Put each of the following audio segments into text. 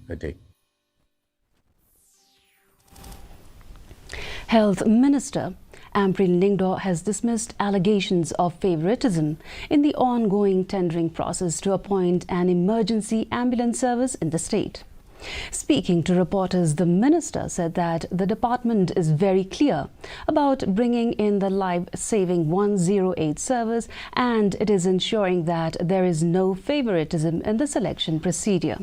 Good day. Health Minister Ampreen Lyngdoh has dismissed allegations of favoritism in the ongoing tendering process to appoint an emergency ambulance service in the state. Speaking to reporters, the minister said that the department is very clear about bringing in the life-saving 108 service, and it is ensuring that there is no favoritism in the selection procedure.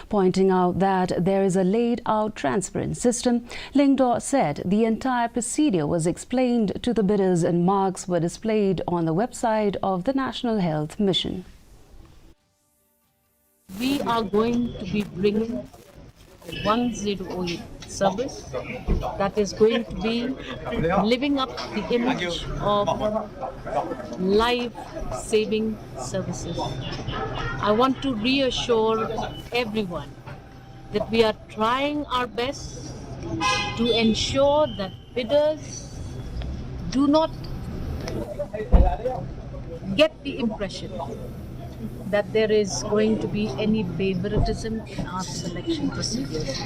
Pointing out that there is a laid-out transparent system, Lyngdoh said the entire procedure was explained to the bidders and marks were displayed on the website of the National Health Mission. We are going to be bringing 108 service that is going to be living up the image of life-saving services. I want to reassure everyone that we are trying our best to ensure that bidders do not get the impression that there is going to be any favoritism in our selection procedures.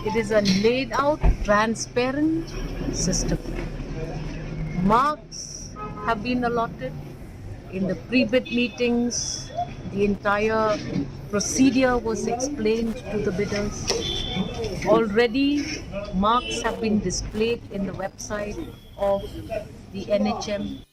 It is a laid out, transparent system. Marks have been allotted in the pre-bid meetings. The entire procedure was explained to the bidders. Already marks have been displayed in the website of the NHM.